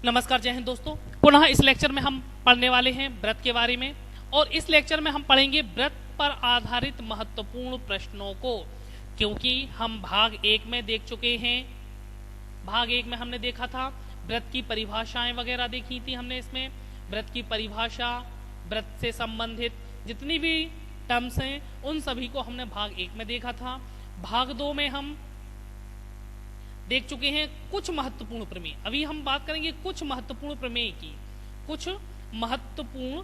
नमस्कार, जय हिंद दोस्तों। पुनः इस लेक्चर में हम पढ़ने वाले हैं व्रत के बारे में और इस लेक्चर में हम पढ़ेंगे व्रत पर आधारित महत्वपूर्ण प्रश्नों को, क्योंकि हम भाग एक में देख चुके हैं। भाग एक में हमने देखा था व्रत की परिभाषाएं वगैरह देखी थी हमने। इसमें व्रत की परिभाषा, व्रत से संबंधित जितनी भी टर्म्स हैं उन सभी को हमने भाग एक में देखा था। भाग दो में हम देख चुके हैं कुछ महत्वपूर्ण प्रमेय। अभी हम बात करेंगे कुछ महत्वपूर्ण प्रमेय की। कुछ महत्वपूर्ण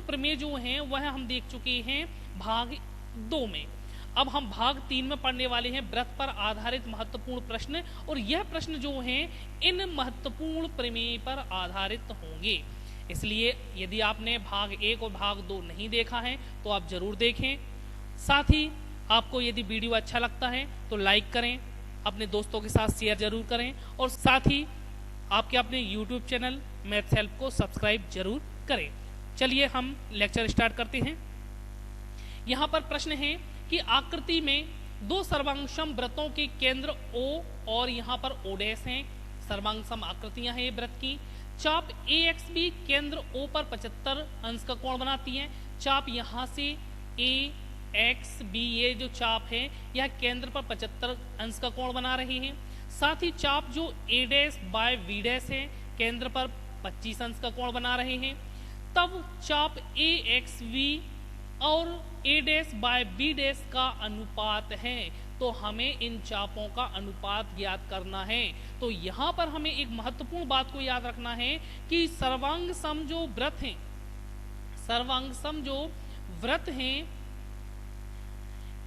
प्रमेय जो हैं वह हम देख चुके हैं भाग दो में। अब हम भाग तीन में पढ़ने वाले हैं व्रत पर आधारित महत्वपूर्ण प्रश्न, और यह प्रश्न जो हैं इन महत्वपूर्ण प्रमेय पर आधारित होंगे। इसलिए यदि आपने भाग एक और भाग दो नहीं देखा है तो आप जरूर देखें। साथ ही आपको यदि वीडियो अच्छा लगता है तो लाइक करें, अपने दोस्तों के साथ शेयर जरूर करें, और साथ ही आपके अपने YouTube चैनल मैथ्स हेल्प को सब्सक्राइब जरूर करें। चलिए हम लेक्चर स्टार्ट करते हैं। यहाँ पर प्रश्न है कि आकृति में दो सर्वांगसम व्रतों के केंद्र O और यहाँ पर O डैश हैं। सर्वांगसम आकृतियां हैं व्रत की। चाप AXB केंद्र O पर 75 अंश का कोण बनाती है। चाप यहाँ से AXB ये जो चाप है यह केंद्र पर 75 अंश का कोण बना रहे हैं। साथ ही चाप जो A dash by B dash है केंद्र पर 25 अंश का कोण बना रहे हैं। तब चाप AXB और A dash by B dash का अनुपात है, तो हमें इन चापों का अनुपात ज्ञात करना है। तो यहाँ पर हमें एक महत्वपूर्ण बात को याद रखना है कि सर्वांगसम जो व्रत हैं, सर्वांगसम जो व्रत हैं,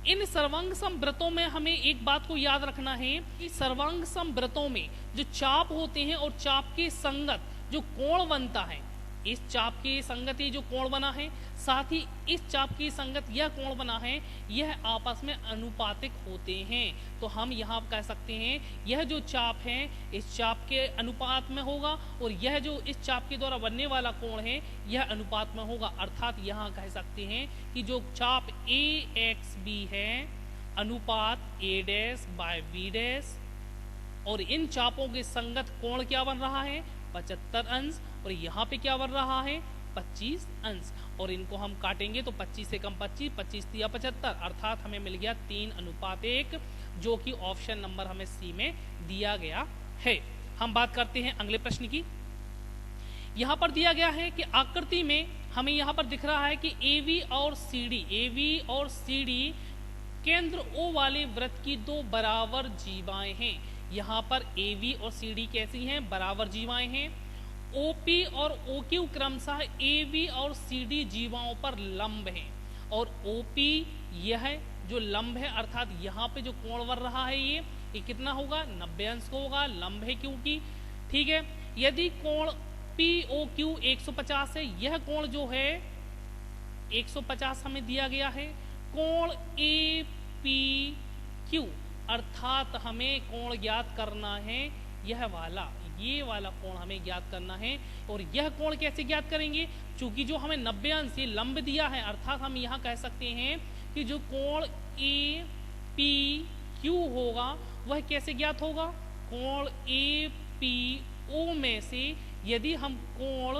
इन सर्वांगसम व्रतों में हमें एक बात को याद रखना है कि सर्वांगसम व्रतों में जो चाप होते हैं और चाप के संगत जो कोण बनता है, इस चाप के संगत ये जो कोण बना है, साथ ही इस चाप की संगत यह कोण बना है, यह आपस में अनुपातिक होते हैं। तो हम यहाँ कह सकते हैं यह जो चाप है इस चाप के अनुपात में होगा, और यह जो इस चाप के द्वारा बनने वाला कोण है यह अनुपात में होगा। अर्थात यहाँ कह सकते हैं कि जो चाप AXB है अनुपात A dash by B dash, और इन चापों के संगत कोण क्या बन रहा है 75 अंश, और यहाँ पे क्या बन रहा है 25 अंश, और इनको हम काटेंगे तो 25 से कम 25, 25 तिया 75, अर्थात हमें मिल गया 3:1, जो कि ऑप्शन नंबर हमें सी में दिया गया है। हम बात करते हैं अगले प्रश्न की। यहाँ पर दिया गया है कि आकृति में हमें यहाँ पर दिख रहा है कि AV और CD केंद्र O वाले व्रत की दो बराबर जीवाएं हैं। यहाँ पर AV और CD कैसी हैं? बराबर जीवाएं हैं। OP और OQ क्रमशः AV और CD जीवाओं पर लंब हैं, और OP यह जो लंब है, अर्थात यहाँ पे जो कोण बन रहा है ये कितना होगा 90 अंश को होगा, लंब है क्योंकि। ठीक है, यदि कोण POQ 150 है, यह कोण जो है 150 हमें दिया गया है। कोण APQ अर्थात हमें कोण ज्ञात करना है, यह वाला, ये वाला कोण हमें ज्ञात करना है। और यह कोण कैसे ज्ञात करेंगे? चूंकि जो हमें 90 अंश ये लंब दिया है, अर्थात हम यहाँ कह सकते हैं कि जो कोण APQ होगा वह कैसे ज्ञात होगा? कोण APO में से यदि हम कोण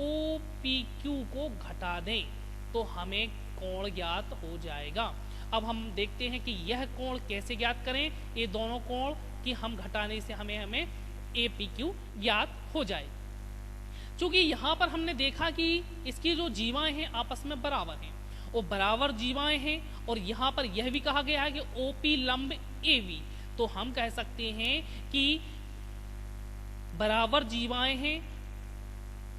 OPQ को घटा दें तो हमें कोण ज्ञात हो जाएगा। अब हम देखते हैं कि यह कोण कैसे ज्ञात करें। ये दोनों कोण की हम घटाने से हमें APQ ज्ञात हो जाए। चूंकि यहाँ पर हमने देखा कि इसकी जो जीवाएं हैं आपस में बराबर हैं, वो बराबर जीवाएं हैं, और यहाँ पर यह भी कहा गया है कि OP लंब AV, तो हम कह सकते हैं कि बराबर जीवाएं हैं।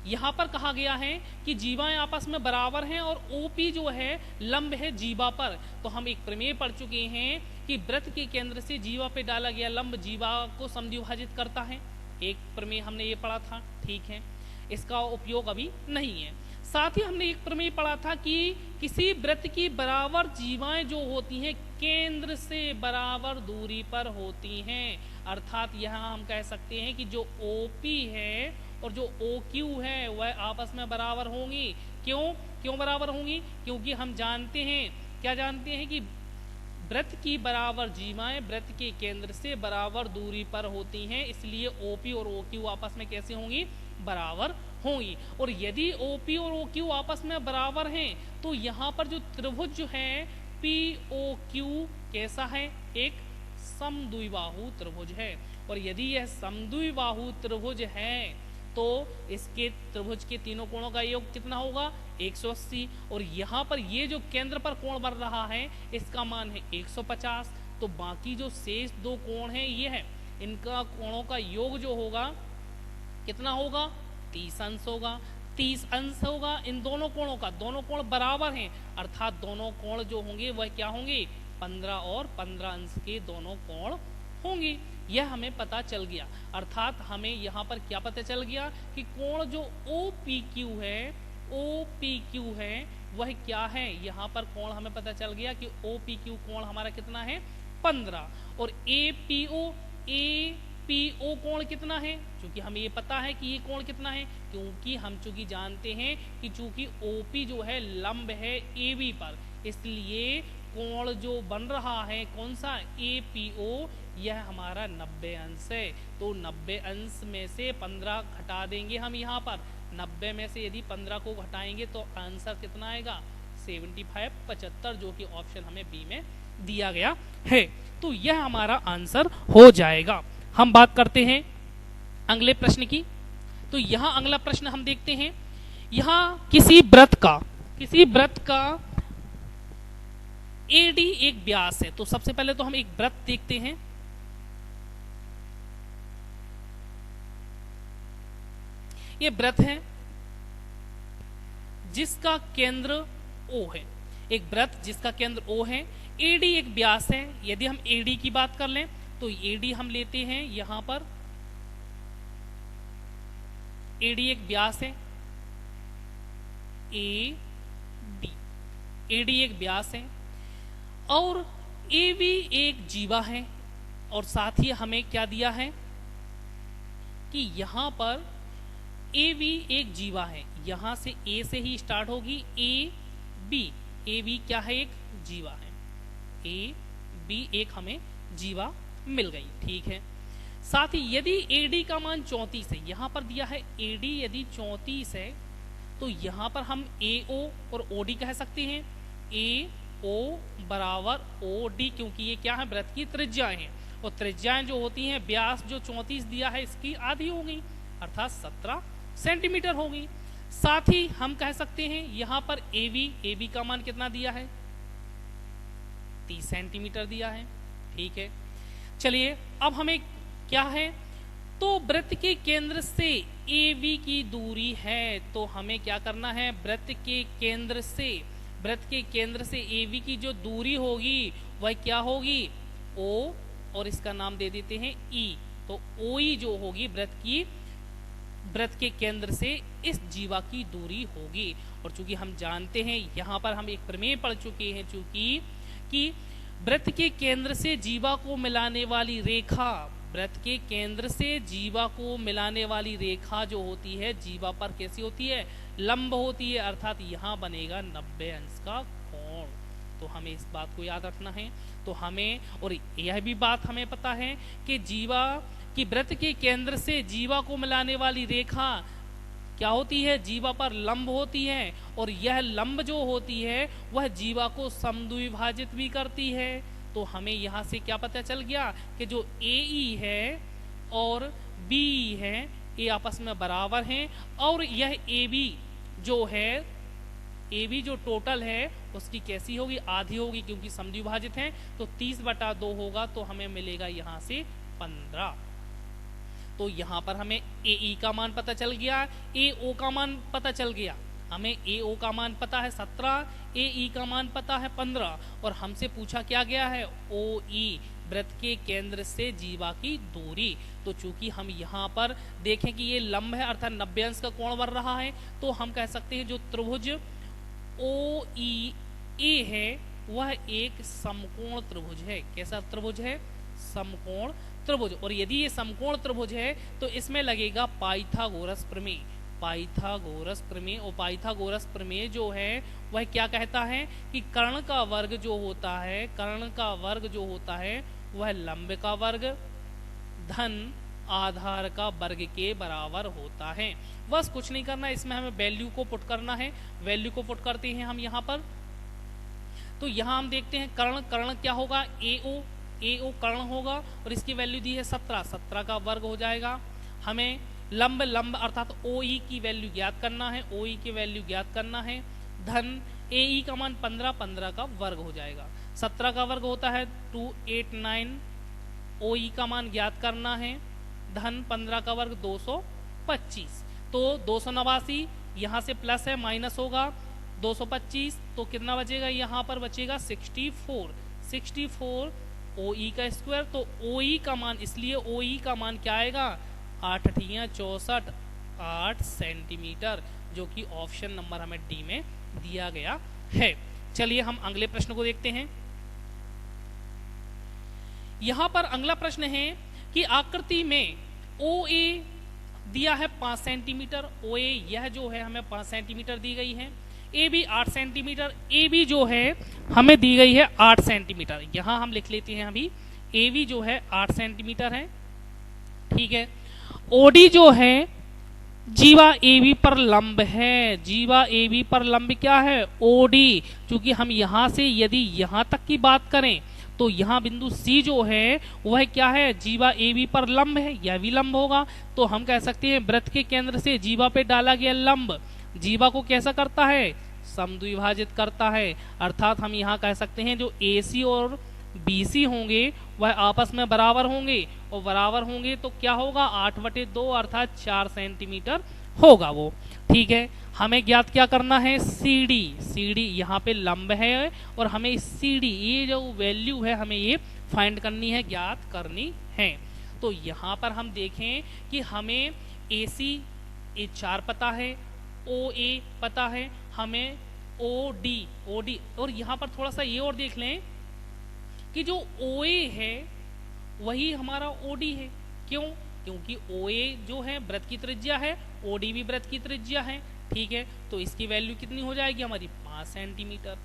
यहाँ पर कहा गया है कि जीवाएं आपस में बराबर हैं और OP जो है लंब है जीवा पर। तो हम एक प्रमेय पढ़ चुके हैं कि व्रत के केंद्र से जीवा पे डाला गया लंब जीवा को समद्विभाजित करता है। एक प्रमेय हमने ये पढ़ा था, ठीक है, इसका उपयोग अभी नहीं है। साथ ही हमने एक प्रमेय पढ़ा था कि किसी व्रत की बराबर जीवाएं जो होती हैं केंद्र से बराबर दूरी पर होती हैं। अर्थात यहाँ हम कह सकते हैं कि जो OP है और जो OQ है वह आपस में बराबर होंगी। क्यों बराबर होंगी? क्योंकि हम जानते हैं, क्या जानते हैं कि वृत्त की बराबर जीवाएं वृत्त के केंद्र से बराबर दूरी पर होती हैं, इसलिए OP और OQ आपस में कैसे होंगी, बराबर होंगी। और यदि OP और OQ आपस में बराबर हैं तो यहाँ पर जो त्रिभुज है POQ कैसा है, एक समद्विबाहु त्रिभुज है। और यदि यह समद्विबाहु त्रिभुज है तो इसके त्रिभुज के तीनों कोणों का योग कितना होगा, 180। और यहाँ पर ये जो केंद्र पर कोण बन रहा है इसका मान है 150। तो बाकी जो शेष दो कोण हैं ये है, इनका कोणों का योग जो होगा कितना होगा, 30 अंश होगा। 30 अंश होगा इन दोनों कोणों का, दोनों कोण बराबर हैं, अर्थात दोनों कोण जो होंगे वह क्या होंगे, 15 और 15 अंश के दोनों कोण होंगे। यह हमें पता चल गया, अर्थात हमें यहाँ पर क्या पता चल गया कि कोण जो OPQ है वह क्या है। यहाँ पर कोण हमें पता चल गया कि OPQ कोण हमारा कितना है, 15। और APO कोण कितना है, क्योंकि हमें ये पता है कि ये कोण कितना है, क्योंकि हम चूंकि जानते हैं कि चूंकि OP जो है लंब है AB पर, इसलिए कोण जो बन रहा है कौन सा, APO, यह हमारा 90 अंश है। तो 90 अंश में से 15 घटा देंगे हम, यहाँ पर 90 में से यदि 15 को घटाएंगे तो आंसर कितना आएगा, 75, जो कि ऑप्शन हमें बी में दिया गया है। तो यह हमारा आंसर हो जाएगा। हम बात करते हैं अगले प्रश्न की। तो यहाँ अगला प्रश्न हम देखते हैं, यहाँ किसी वृत्त का AD एक व्यास है। तो सबसे पहले तो हम एक वृत्त देखते हैं। ये वृत्त है जिसका केंद्र O है, एक वृत्त जिसका केंद्र O है। AD एक व्यास है। यदि हम AD की बात कर लें तो AD हम लेते हैं, यहां पर AD एक व्यास है, AD एक व्यास है, और AB एक जीवा है। और साथ ही हमें क्या दिया है कि यहां पर AB एक जीवा है, यहां से A से ही स्टार्ट होगी, AB क्या है, एक जीवा है, AB एक हमें जीवा मिल गई, ठीक है। साथ ही यदि AD का मान 34 है, यहां पर दिया है AD यदि 34 है तो यहां पर हम AO और OD कह सकते हैं, AO बराबर OD, क्योंकि ये क्या है, वृत्त की त्रिज्याएं हैं। और त्रिज्याएं जो होती हैं, व्यास जो 34 दिया है इसकी आधी हो गई, अर्थात 17 सेंटीमीटर होगी। साथ ही हम कह सकते हैं यहां पर AB का मान कितना दिया है, 30 सेंटीमीटर दिया है, ठीक है। चलिए अब हमें क्या है, तो वृत्त के केंद्र से AB की दूरी है, तो हमें क्या करना है, वृत्त के केंद्र से AB की जो दूरी होगी वह क्या होगी, O, और इसका नाम दे देते हैं E। तो OE जो होगी वृत्त के केंद्र से इस जीवा की दूरी होगी। और चूंकि हम जानते हैं, यहाँ पर हम एक प्रमेय पढ़ चुके हैं चूंकि कि वृत्त के केंद्र से जीवा को मिलाने वाली रेखा, वृत्त के केंद्र से जीवा को मिलाने वाली रेखा जो होती है जीवा पर कैसी होती है, लंब होती है, अर्थात यहाँ बनेगा 90 अंश का कोण। तो हमें इस बात को याद रखना है। तो हमें, और यह भी बात हमें पता है कि जीवा कि वृत्त के केंद्र से जीवा को मिलाने वाली रेखा क्या होती है, जीवा पर लंब होती है, और यह लंब जो होती है वह जीवा को समद्विभाजित भी करती है। तो हमें यहाँ से क्या पता चल गया कि जो AE है और BE है ये आपस में बराबर हैं, और यह AB जो है, AB जो टोटल है उसकी कैसी होगी, आधी होगी, क्योंकि समद्विभाजित है। तो 30/2 होगा, तो हमें मिलेगा यहाँ से 15। तो यहाँ पर हमें AE का मान पता चल गया, AO का मान पता चल गया, हमें AO का मान पता है 17, AE का मान पता है 15, और हमसे पूछा क्या गया है, OE वृत्त के केंद्र से जीवा की दूरी। तो चूंकि हम यहाँ पर देखें कि ये लंब है, अर्थात 90 अंश का कोण बन रहा है, तो हम कह सकते हैं जो त्रिभुज OEA है वह एक समकोण त्रिभुज है। कैसा त्रिभुज है, समकोण त्रिभुज। और यदि ये समकोण त्रिभुज है तो इसमें लगेगा पाइथागोरस प्रमेय। पाइथागोरस प्रमेय। और पाइथागोरस प्रमेय जो है वह क्या कहता है कि कर्ण का वर्ग जो होता है, कर्ण का वर्ग जो होता है वह लंब का वर्ग धन आधार का वर्ग के बराबर होता है। बस कुछ नहीं करना, इसमें हमें वैल्यू को पुट करना है। वैल्यू को पुट करते हैं हम यहाँ पर, तो यहाँ हम देखते हैं कर्ण, कर्ण क्या होगा, ए ओ कर्ण होगा और इसकी वैल्यू दी है 17, 17 का वर्ग हो जाएगा। हमें लंब, लंब अर्थात ओ ई की वैल्यू ज्ञात करना है, ओ ई की वैल्यू ज्ञात करना है। धन ए ई का मान 15, 15 का वर्ग हो जाएगा। 17 का वर्ग होता है 289, ओ ई का मान ज्ञात करना है। धन 15 का वर्ग 225, तो 289 यहाँ से प्लस है माइनस होगा 225, तो कितना बचेगा, यहाँ पर बचेगा 64, 64 ओ ई का स्क्वायर। तो ओ ई का मान, इसलिए ओ ई का मान क्या आएगा, 8 × 64, 8 सेंटीमीटर, जो कि ऑप्शन नंबर हमें डी में दिया गया है। चलिए हम अगले प्रश्न को देखते हैं। यहां पर अगला प्रश्न है कि आकृति में ओ ए दिया है 5 सेंटीमीटर, ओ ए यह जो है हमें 5 सेंटीमीटर दी गई है। A B 8 centimetre, A B जो है हमें दी गई है 8 सेंटीमीटर। यहां हम लिख लेते हैं अभी, ए बी जो है 8 सेंटीमीटर है, ठीक है। ओडी जो है जीवा ए बी पर लंब है, जीवा ए बी पर लंब क्या है, ओडी। क्योंकि हम यहां से यदि यहां तक की बात करें तो यहाँ बिंदु सी जो है वह क्या है, जीवा ए बी पर लंब है, यह भी लंब होगा। तो हम कह सकते हैं वृत्त के केंद्र से जीवा पे डाला गया लंब जीवा को कैसा करता है, समद्विभाजित करता है। अर्थात हम यहाँ कह सकते हैं जो ए सी और बी सी होंगे वह आपस में बराबर होंगे, और बराबर होंगे तो क्या होगा, 8/2 अर्थात 4 सेंटीमीटर होगा वो, ठीक है। हमें ज्ञात क्या करना है, सी डी, सी डी यहाँ पे लंब है और हमें सी डी ये जो वैल्यू है हमें ये फाइंड करनी है, ज्ञात करनी है। तो यहाँ पर हम देखें कि हमें ए सी ए 4 पता है, ओ ए पता है, हमें ओ डी और यहाँ पर थोड़ा सा ये और देख लें कि जो ओ ए है वही हमारा ओ डी है। क्यों, क्योंकि ओ ए जो है वृत्त की त्रिज्या है, ओ डी भी वृत्त की त्रिज्या है, ठीक है। तो इसकी वैल्यू कितनी हो जाएगी हमारी, 5 सेंटीमीटर,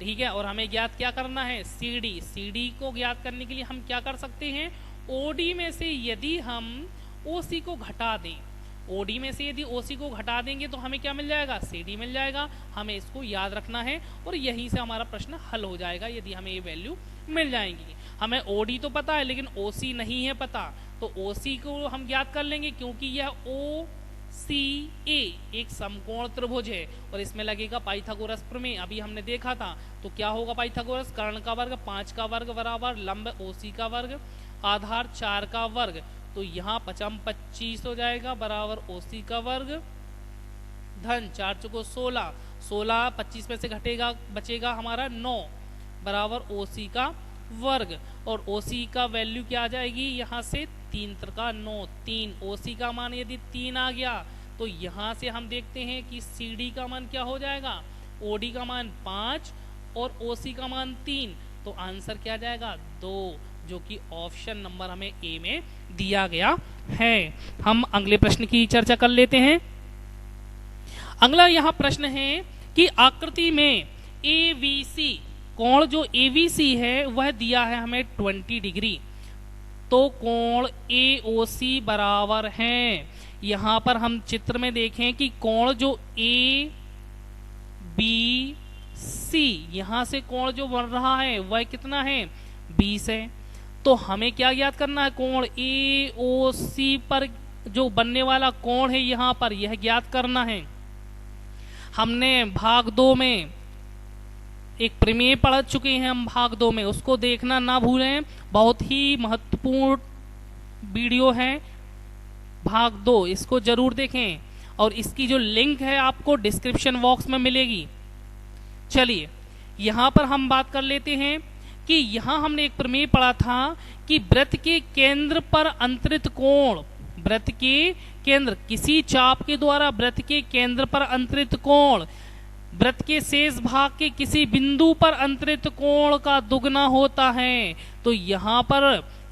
ठीक है। और हमें ज्ञात क्या करना है, सी डी। सी डी को ज्ञात करने के लिए हम क्या कर सकते हैं, ओ डी में से यदि हम ओ सी को घटा दें, ओडी में से यदि ओसी को घटा देंगे तो हमें क्या मिल जाएगा, सीडी मिल जाएगा। हमें इसको याद रखना है और यहीं से हमारा प्रश्न हल हो जाएगा यदि हमें ये वैल्यू मिल जाएंगी। हमें ओडी तो पता है लेकिन ओसी नहीं है पता, तो ओसी को हम ज्ञात कर लेंगे क्योंकि यह ओ सी ए एक समकोण त्रिभुज है और इसमें लगेगा पाइथागोरस प्रमेय, अभी हमने देखा था। तो क्या होगा पाइथागोरस, कर्ण का वर्ग 5 का वर्ग बराबर लंब ओसी का वर्ग आधार 4 का वर्ग, तो यहाँ 5 25 हो जाएगा बराबर ओसी का वर्ग धन 4 चौको 16, 16 25 में से घटेगा बचेगा हमारा 9 बराबर ओसी का वर्ग। और ओसी का वैल्यू क्या आ जाएगी, यहाँ से 3 त्रिका 9, 3 ओसी का मान यदि 3 आ गया तो यहाँ से हम देखते हैं कि सीडी का मान क्या हो जाएगा, ओडी का मान 5 और ओसी का मान 3, तो आंसर क्या जाएगा 2, जो कि ऑप्शन नंबर हमें ए में दिया गया है। हम अगले प्रश्न की चर्चा कर लेते हैं। अगला यहाँ प्रश्न है कि आकृति में एवीसी कोण जो एवीसी है वह दिया है हमें 20 डिग्री, तो कोण एओसी बराबर है। यहाँ पर हम चित्र में देखें कि कोण जो ए बी सी यहाँ से कोण जो बन रहा है वह कितना है 20 है। तो हमें क्या ज्ञात करना है, कोण ए ओ सी पर जो बनने वाला कोण है यहाँ पर यह ज्ञात करना है। हमने भाग 2 में एक प्रमेय पढ़ चुके हैं, हम भाग 2 में उसको देखना ना भूलें, बहुत ही महत्वपूर्ण वीडियो है भाग 2, इसको जरूर देखें और इसकी जो लिंक है आपको डिस्क्रिप्शन बॉक्स में मिलेगी। चलिए यहाँ पर हम बात कर लेते हैं कि यहाँ हमने एक प्रमेय पढ़ा था कि वृत्त के केंद्र पर अंतरित कोण, वृत्त के केंद्र किसी चाप के द्वारा वृत्त के केंद्र पर अंतरित कोण वृत्त के शेष भाग के किसी बिंदु पर अंतरित कोण का दुगना होता है। तो यहाँ पर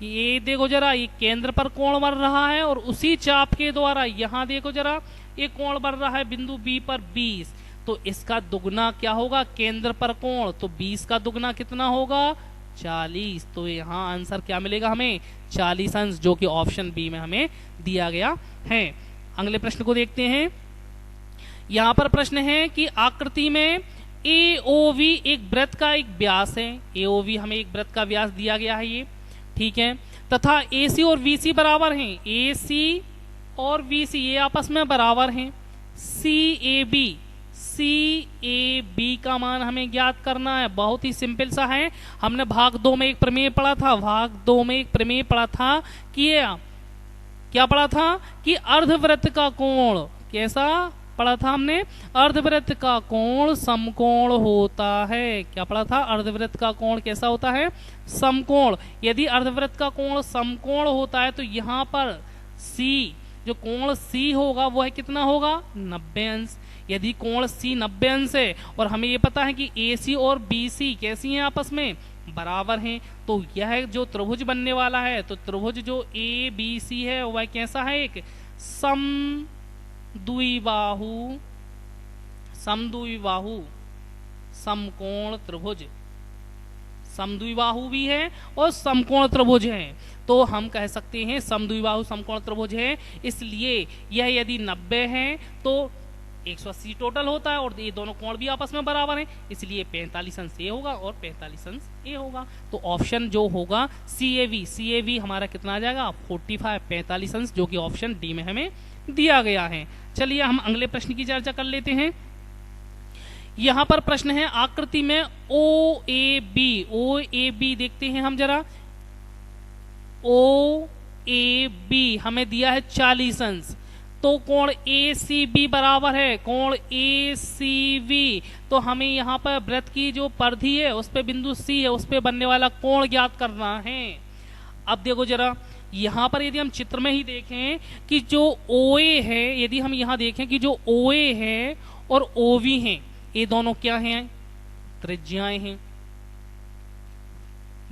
ये देखो जरा, ये केंद्र पर कोण बन रहा है और उसी चाप के द्वारा यहाँ देखो जरा एक कोण बन रहा है बिंदु बी पर 20, तो इसका दुगना क्या होगा केंद्र पर कोण, तो 20 का दुगना कितना होगा 40। तो यहाँ आंसर क्या मिलेगा हमें 40 अंश, जो कि ऑप्शन बी में हमें दिया गया है। अगले प्रश्न को देखते हैं। यहाँ पर प्रश्न है कि आकृति में AOV एक वृत्त का एक व्यास है, AOV हमें एक वृत्त का व्यास दिया गया है ये, ठीक है, तथा AC और VC बराबर हैं, AC और VC ये आपस में बराबर हैं। CAB का मान हमें ज्ञात करना है, बहुत ही सिंपल सा है। हमने भाग 2 में एक प्रमेय पढ़ा था, कि क्या पढ़ा था कि अर्धवृत्त का कोण कैसा पढ़ा था हमने, अर्धवृत्त का कोण समकोण होता है। क्या पढ़ा था, अर्धवृत्त का कोण कैसा होता है समकोण। यदि अर्धवृत्त का कोण समकोण होता है तो यहाँ पर C जो कोण C होगा वो है कितना होगा 90 अंश। यदि कोण C 90 अंश है और हमें ये पता है कि AC और BC कैसी हैं आपस में बराबर हैं, तो यह जो त्रिभुज बनने वाला है, तो त्रिभुज जो ABC है वह कैसा है एक समद्विबाहु समकोण त्रिभुज, समद्विबाहु भी है और समकोण त्रिभुज है, तो हम कह सकते हैं समद्विबाहु समकोण त्रिभुज है। इसलिए यह यदि 90 है तो 180 टोटल होता है और ये दोनों कोण भी आपस में बराबर हैं, इसलिए 45 अंश ए होगा और 45 अंश ए होगा। तो ऑप्शन जो होगा CAV हमारा कितना आ जाएगा 45 45 अंश, जो कि ऑप्शन डी में हमें दिया गया है। चलिए हम अगले प्रश्न की चर्चा कर लेते हैं। यहां पर प्रश्न है आकृति में OAB देखते हैं हम जरा। OAB हमें दिया है 40 अंश, तो कोण ACB बराबर है कोण ACB, तो हमें यहाँ पर वृत्त की जो परिधि है उस पे बिंदु C है उस पे बनने वाला कोण ज्ञात करना है। अब देखो जरा यहाँ पर यदि हम चित्र में ही देखें कि जो OA है, यदि हम यहाँ देखें कि जो OA है और OV है, ये दोनों क्या हैं त्रिज्याएं हैं।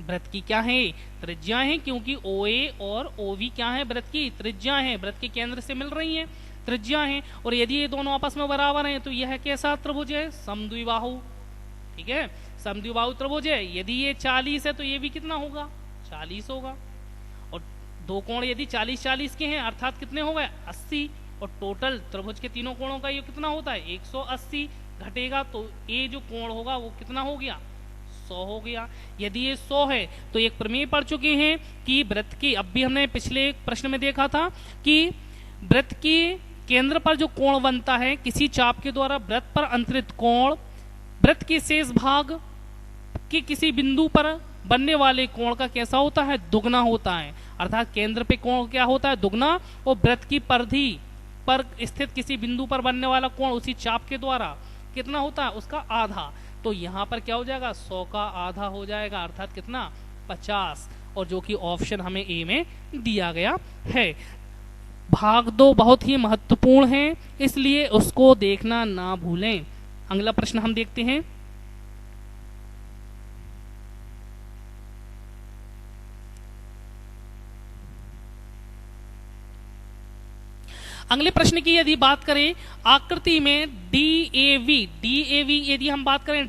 वृत्त की क्या है त्रिज्याएं हैं, क्योंकि OA और OV क्या है वृत्त की त्रिज्याएं हैं, वृत्त के केंद्र से मिल रही हैं त्रिज्याएं हैं। और यदि ये दोनों आपस में बराबर हैं तो यह कैसा त्रिभुज है समद्विबाहु, ठीक है समद्विबाहु त्रिभुज है। यदि ये 40 है तो ये भी कितना होगा 40 होगा, और दो कोण यदि 40-40 के हैं अर्थात कितने हो गए 80, और टोटल त्रिभुज के तीनों कोणों का ये कितना होता है 180 घटेगा, तो ये जो कोण होगा वो कितना हो गया 100 हो गया। यदि ये 100 है तो एक प्रमेय पढ़ चुके हैं कि वृत्त की, अब भी हमने पिछले प्रश्न में देखा था कि वृत्त के केंद्र पर जो कोण बनता है किसी चाप के द्वारा वृत्त पर अंतरित कोण वृत्त के शेष भाग के किसी बिंदु पर बनने वाले कोण का कैसा होता है दुगना होता है। अर्थात केंद्र पे कोण क्या होता है दुगना, और वृत्त की परिधि पर स्थित किसी बिंदु पर बनने वाला कोण उसी चाप के द्वारा कितना होता है उसका आधा। तो यहाँ पर क्या हो जाएगा 100 का आधा हो जाएगा, अर्थात कितना 50, और जो कि ऑप्शन हमें ए में दिया गया है। भाग 2 बहुत ही महत्वपूर्ण है, इसलिए उसको देखना ना भूलें। अगला प्रश्न हम देखते हैं। अगले प्रश्न की यदि बात करें आकृति में DAV यदि हम बात करें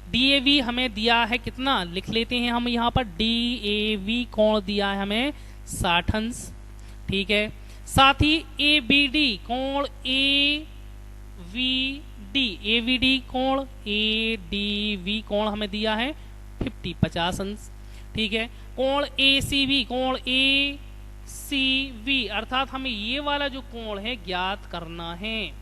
DAV हमें दिया है कितना, लिख लेते हैं हम यहाँ पर DAV कोण दिया है हमें 60 अंश, ठीक है। साथ ही ABD कोण AVD कोण ADV कोण हमें दिया है 50 अंश, ठीक है। कोण ACB कोण ACV अर्थात हमें ये वाला जो कोण है ज्ञात करना है।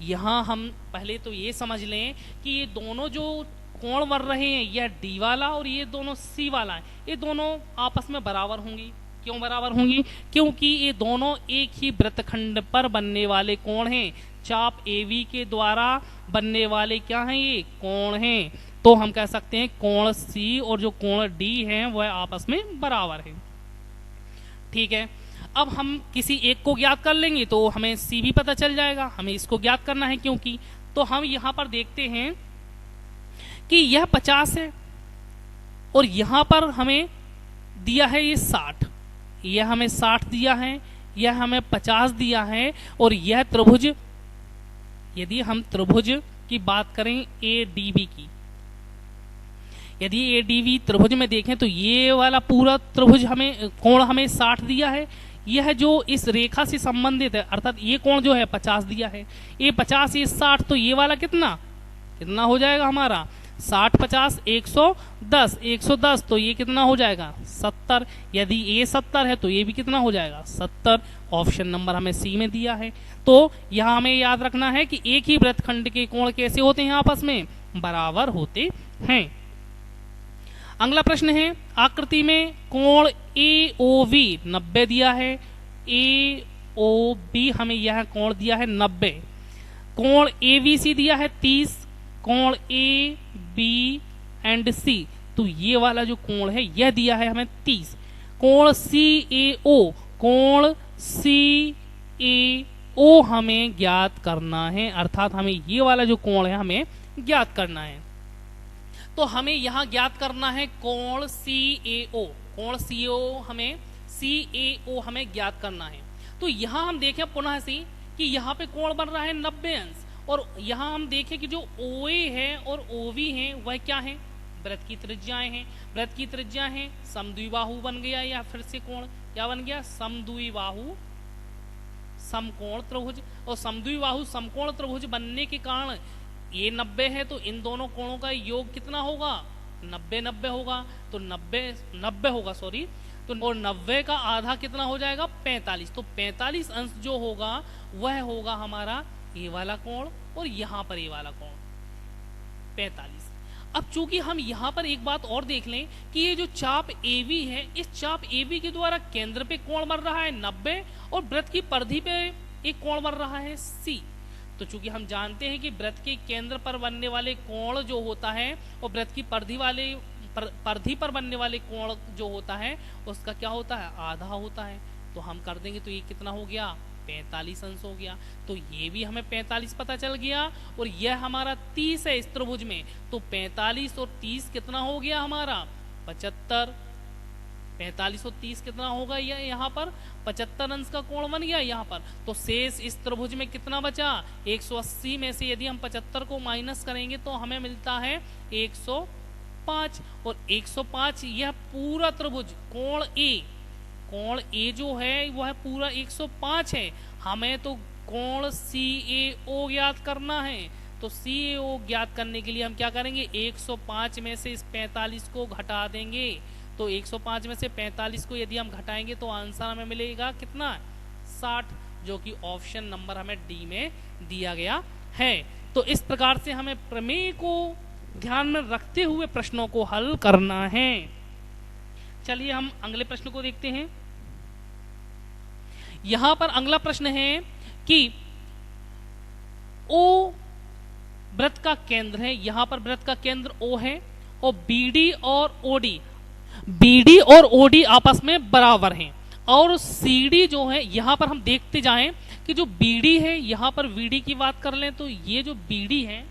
यहाँ हम पहले तो ये समझ लें कि ये दोनों जो कोण बन रहे हैं यह D वाला और ये दोनों C वाला है, ये दोनों आपस में बराबर होंगी। क्यों बराबर होंगी? क्योंकि ये दोनों एक ही वृत्तखंड पर बनने वाले कोण हैं। चाप AB के द्वारा बनने वाले क्या हैं ये कोण हैं। तो हम कह सकते हैं कोण C और जो कोण D है वह आपस में बराबर है, ठीक है। अब हम किसी एक को ज्ञात कर लेंगे तो हमें C भी पता चल जाएगा, हमें इसको ज्ञात करना है क्योंकि। तो हम यहाँ पर देखते हैं कि यह 50 है और यहाँ पर हमें दिया है ये 60, यह हमें 60 दिया है, यह हमें 50 दिया है। और यह त्रिभुज, यदि हम त्रिभुज की बात करें ADB की, यदि ADB त्रिभुज में देखें तो ये वाला पूरा त्रिभुज हमें कोण हमें 60 दिया है। यह जो इस रेखा से संबंधित है, अर्थात ये कोण जो है 50 दिया है, ये 50 ये 60, तो ये वाला कितना कितना हो जाएगा हमारा 60 50 110, 110 तो ये कितना हो जाएगा 70। यदि ये 70 है तो ये भी कितना हो जाएगा 70। ऑप्शन नंबर हमें सी में दिया है। तो यहाँ हमें याद रखना है कि एक ही वृत्तखंड के कोण कैसे होते हैं, आपस में बराबर होते हैं। अगला प्रश्न है, आकृति में कोण AOB 90 दिया है। AOB हमें यह कोण दिया है 90। कोण ABC दिया है 30। कोण ABC तो ये वाला जो कोण है यह दिया है हमें 30। कोण CAO हमें ज्ञात करना है, अर्थात हमें ये वाला जो कोण है हमें ज्ञात करना है। तो हमें यहाँ ज्ञात करना है कोण CAO, कोण CAO हमें ज्ञात करना है। तो यहाँ हम देखें पुनः से कि यहाँ पे कोण बन रहा है 90 अंश, और यहाँ हम देखें कि जो OA है और OB है वह क्या है, वृत्त की त्रिज्याएं हैं। वृत्त की त्रिज्या है, समद्विबाहु बन गया, या फिर से कोण क्या बन गया, समद्विबाहु समकोण त्रिभुज। और समद्विबाहु समकोण त्रिभुज बनने के कारण ये 90 है तो इन दोनों कोणों का योग कितना होगा 90 होगा, तो 90 होगा सॉरी, तो और 90 का आधा कितना हो जाएगा 45। तो 45 अंश जो होगा वह होगा हमारा ये वाला कोण, और यहाँ पर ये वाला कोण 45। अब चूंकि हम यहाँ पर एक बात और देख लें कि ये जो चाप AB है, इस चाप AB के द्वारा केंद्र पे कोण बन रहा है 90, और वृत्त की परिधि पे एक कोण बन रहा है C। तो चूंकि हम जानते हैं कि वृत्त के केंद्र पर बनने वाले कोण जो होता है और वृत्त की परिधि पर बनने वाले कोण जो होता है उसका क्या होता है, आधा होता है। तो हम कर देंगे तो ये कितना हो गया 45 अंश हो गया। तो ये भी हमें 45 पता चल गया, और यह हमारा 30 है इस त्रिभुज में, तो 45 और 30 कितना हो गया हमारा 75। 45 और 30 कितना होगा, यह यहाँ पर 75 अंश का कोण बन गया यहाँ पर। तो शेष इस त्रिभुज में कितना बचा, 180 में से यदि हम 75 को माइनस करेंगे तो हमें मिलता है 105। और 105 यह पूरा त्रिभुज कोण A जो है वह पूरा 105 है। हमें तो कोण CAO ज्ञात करना है। तो CAO ज्ञात करने के लिए हम क्या करेंगे, 105 में से इस 45 को घटा देंगे। तो 105 में से 45 को यदि हम घटाएंगे तो आंसर हमें मिलेगा कितना 60, जो कि ऑप्शन नंबर हमें D में दिया गया है। तो इस प्रकार से हमें प्रमेय को ध्यान में रखते हुए प्रश्नों को हल करना है। चलिए हम अगले प्रश्न को देखते हैं। यहां पर अगला प्रश्न है कि O वृत्त का केंद्र है, यहां पर वृत्त का केंद्र O है, और BD और OD आपस में बराबर हैं, और CD जो है यहां पर हम देखते जाएं कि जो BD है, यहां पर VD की बात कर लें तो ये जो BD है,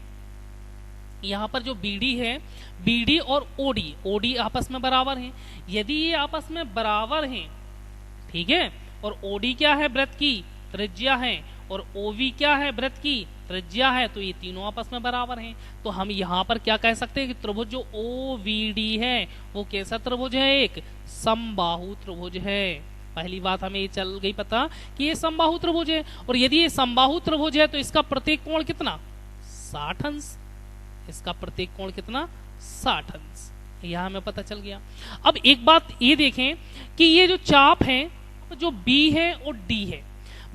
यहाँ पर जो BD है, BD और OD आपस में बराबर हैं। यदि ये आपस में बराबर हैं, ठीक है, और OD क्या है, वृत्त की त्रिज्या है, और OB क्या है, वृत्त की त्रिज्या है, तो ये तीनों आपस में बराबर हैं। तो हम यहाँ पर क्या कह सकते हैं कि त्रिभुज जो OVD है वो कैसा त्रिभुज है, एक समबाहु त्रिभुज है। पहली बात हमें ये चल गई पता कि ये समबाहु त्रिभुज है, और यदि ये समबाहु त्रिभुज है तो इसका प्रत्येक कोण कितना 60 अंश, इसका प्रत्येक कोण कितना 60 अंश, यह हमें पता चल गया। अब एक बात ये देखें कि ये जो चाप है, जो B है और D है,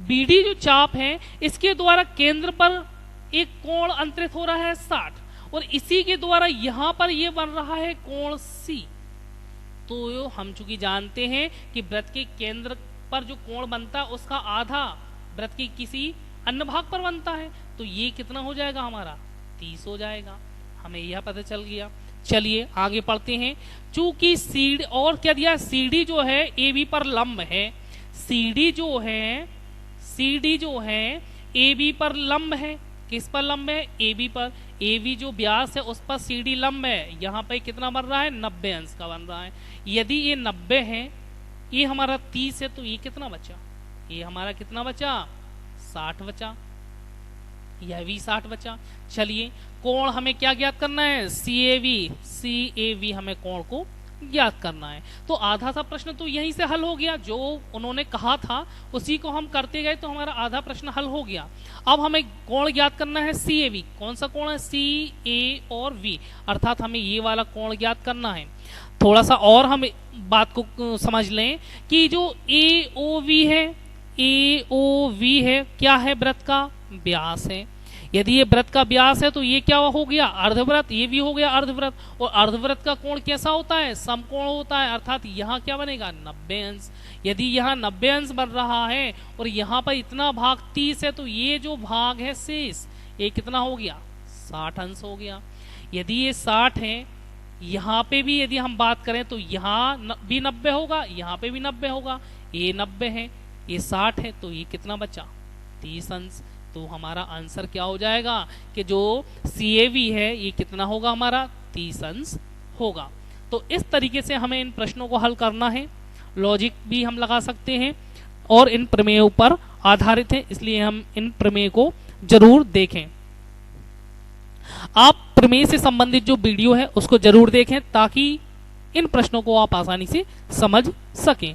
BD जो चाप है इसके द्वारा केंद्र पर एक कोण अंतरित हो रहा है 60, और इसी के द्वारा यहां पर ये बन रहा है कोण C। तो हम चूंकि जानते हैं कि वृत्त के केंद्र पर जो कोण बनता है उसका आधा वृत्त के किसी अन्य भाग पर बनता है, तो ये कितना हो जाएगा हमारा 30 हो जाएगा। हमें यह पता चल गया। चलिए आगे पढ़ते हैं। चूंकि CD और क्या दिया, CD जो है AB पर लंब है, CD जो है AB पर लंब है। किस पर लंब है, AB पर। AB जो व्यास है उस पर CD लंब है। यहाँ पे कितना बन रहा है 90 अंश का बन रहा है। यदि ये 90 है, ये हमारा 30 है, तो ये कितना बचा ये हमारा कितना बचा, 60 बचा, यह भी 60 बचा। चलिए कोण हमें क्या ज्ञात करना है, CAV हमें कोण को ज्ञात करना है। तो आधा सा प्रश्न तो यहीं से हल हो गया, जो उन्होंने कहा था उसी को हम करते गए तो हमारा आधा प्रश्न हल हो गया। अब हमें कोण ज्ञात करना है CAV। कौन सा कोण है, CA और V, अर्थात हमें ये वाला कोण ज्ञात करना है। थोड़ा सा और हम बात को समझ लें कि जो AOV है क्या है, व्रत का व्यास है। यदि ये व्रत का व्यास है तो ये क्या हो गया, अर्धव्रत, ये भी हो गया अर्धव्रत। और अर्धव्रत का कोण कैसा होता है, समकोण होता है, अर्थात यहाँ क्या बनेगा, 90 अंश। यदि यहाँ 90 अंश बन रहा है और यहाँ पर इतना भाग 30 है तो ये जो भाग है शेष, ये कितना हो गया, 60 अंश हो गया। यदि ये 60 है, यहाँ पे भी यदि हम बात करें तो यहाँ भी 90 होगा, यहाँ पे भी 90 होगा, ये 90 है, ये 60 है, तो ये कितना बचा, 30 अंश। तो हमारा आंसर क्या हो जाएगा कि जो CAV है ये कितना होगा, हमारा 30 अंश होगा। तो इस तरीके से हमें इन प्रश्नों को हल करना है। लॉजिक भी हम लगा सकते हैं और इन प्रमेयों पर आधारित है, इसलिए हम इन प्रमेय को जरूर देखें। आप प्रमेय से संबंधित जो वीडियो है उसको जरूर देखें ताकि इन प्रश्नों को आप आसानी से समझ सकें।